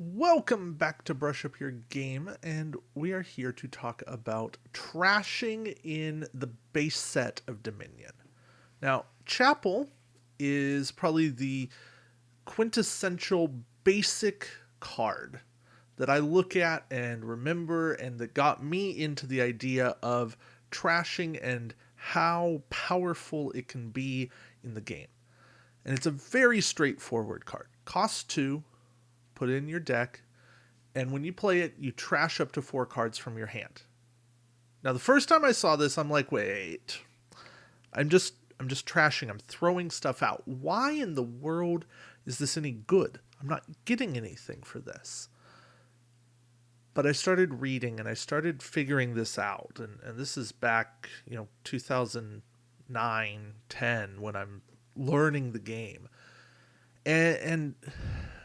Welcome back to Brush Up Your Game, and we are here to talk about trashing in the base set of Dominion. Now, Chapel is probably the quintessential basic card that I look at and remember, and that got me into the idea of trashing and how powerful it can be in the game. And it's a very straightforward card. Cost 2, put it in your deck, and when you play it, you trash up to 4 cards from your hand. Now, the first time I saw this, I'm like, wait, I'm just trashing. I'm throwing stuff out. Why in the world is this any good? I'm not getting anything for this. But I started reading and I started figuring this out, and this is back, 2009, 10, when I'm learning the game, and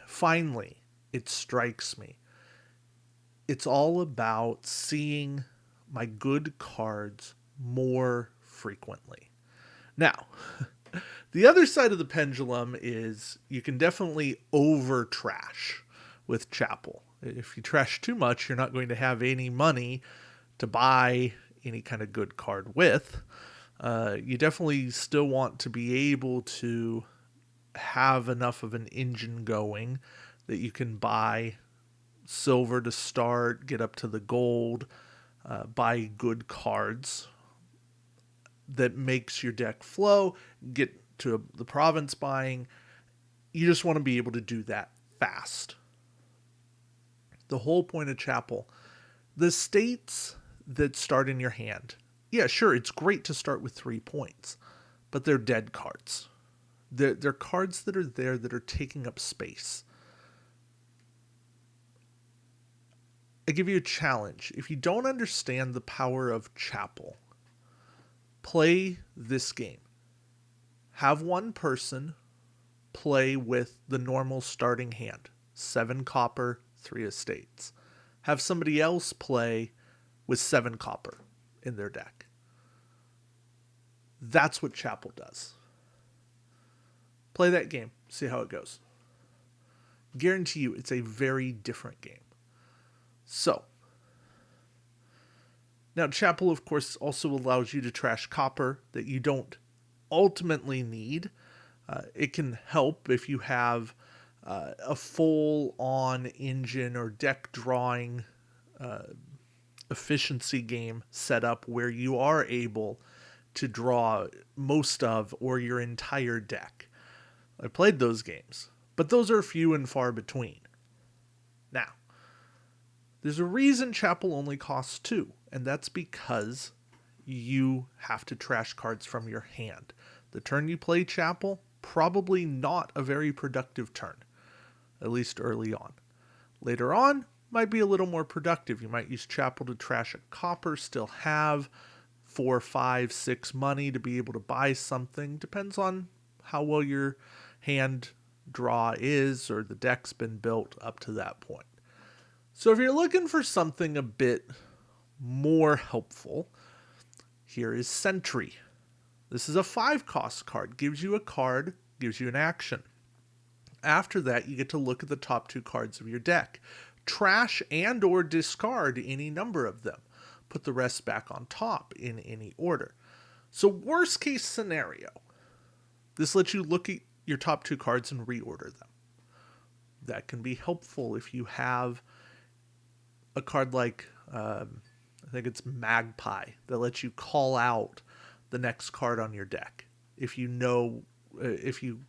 finally, it strikes me. It's all about seeing my good cards more frequently. Now, the other side of the pendulum is you can definitely over trash with Chapel. If you trash too much, you're not going to have any money to buy any kind of good card with. You definitely still want to be able to have enough of an engine going that you can buy silver to start, get up to the gold, buy good cards that makes your deck flow, get to the province buying. You just want to be able to do that fast. The whole point of Chapel, the states that start in your hand, yeah, sure, it's great to start with 3 points, but they're dead cards. They're cards that are there that are taking up space. I give you a challenge. If you don't understand the power of Chapel, play this game. Have one person play with the normal starting hand, 7 copper, 3 estates. Have somebody else play with 7 copper in their deck. That's what Chapel does. Play that game, see how it goes. Guarantee you it's a very different game. So, now Chapel, of course, also allows you to trash copper that you don't ultimately need. It can help if you have a full-on engine or deck drawing efficiency game set up where you are able to draw most of or your entire deck. I played those games, but those are few and far between. Now, there's a reason Chapel only costs 2, and that's because you have to trash cards from your hand. The turn you play Chapel, probably not a very productive turn, at least early on. Later on, might be a little more productive. You might use Chapel to trash a copper, still have 4, 5, 6 money to be able to buy something. Depends on how well your hand draw is or the deck's been built up to that point. So if you're looking for something a bit more helpful, here is Sentry. This is a 5-cost card. Gives you a card, gives you an action. After that, you get to look at the top 2 cards of your deck. Trash and or discard any number of them. Put the rest back on top in any order. So worst case scenario, this lets you look at your top 2 cards and reorder them. That can be helpful if you have a card like, I think it's Magpie, that lets you call out the next card on your deck. If you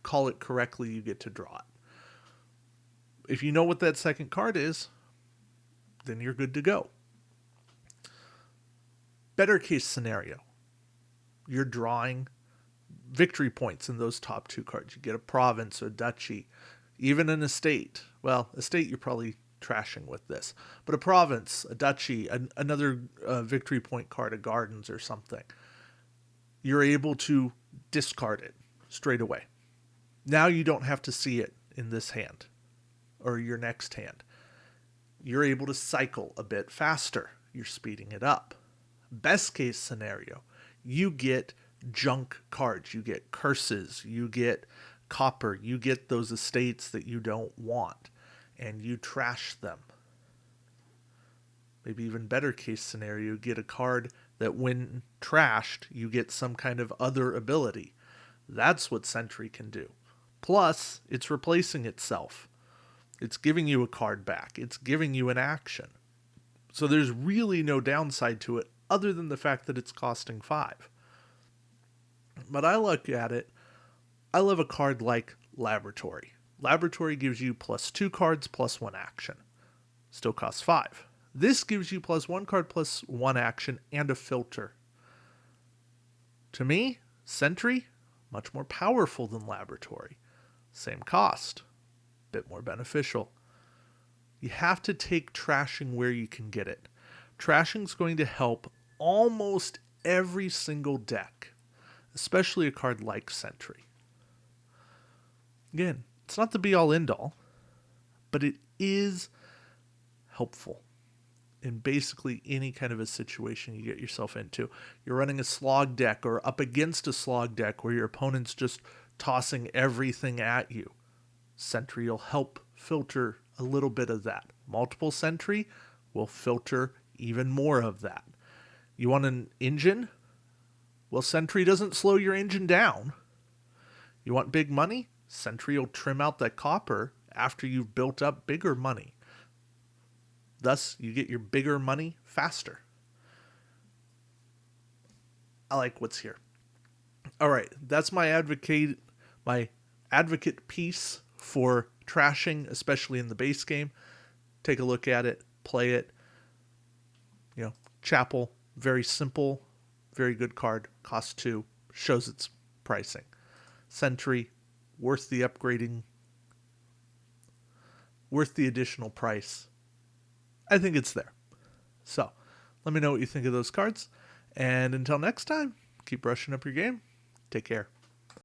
call it correctly, you get to draw it. If you know what that second card is, then you're good to go. Better case scenario, you're drawing victory points in those top 2 cards. You get a province or duchy, even an estate. Well, estate you're probably trashing with this, but a province, a duchy, another victory point card, a gardens or something. You're able to discard it straight away. Now you don't have to see it in this hand or your next hand. You're able to cycle a bit faster. You're speeding it up. Best case scenario, you get junk cards. You get curses. You get copper. You get those estates that you don't want. and you trash them. Maybe even better case scenario, get a card that when trashed, you get some kind of other ability. That's what Sentry can do. Plus, it's replacing itself. It's giving you a card back. It's giving you an action. So there's really no downside to it other than the fact that it's costing 5. But I look at it, I love a card like Laboratory. Laboratory gives you plus 2 cards plus 1 action. Still costs 5. This gives you plus 1 card plus 1 action and a filter. To me, Sentry, much more powerful than Laboratory. Same cost, bit more beneficial. You have to take trashing where you can get it. Trashing's going to help almost every single deck, especially a card like Sentry. Again, it's not the be-all end-all, but it is helpful in basically any kind of a situation you get yourself into. You're running a slog deck or up against a slog deck where your opponent's just tossing everything at you. Sentry will help filter a little bit of that. Multiple Sentry will filter even more of that. You want an engine? Well, Sentry doesn't slow your engine down. You want big money? Sentry will trim out that copper after you've built up bigger money. Thus, you get your bigger money faster. I like what's here. All right, that's my advocate piece for trashing, especially in the base game. Take a look at it, play it. Chapel, very simple, very good card, costs 2, shows its pricing. Sentry, worth the upgrading, worth the additional price. I think it's there. So, let me know what you think of those cards. And until next time, keep brushing up your game. Take care.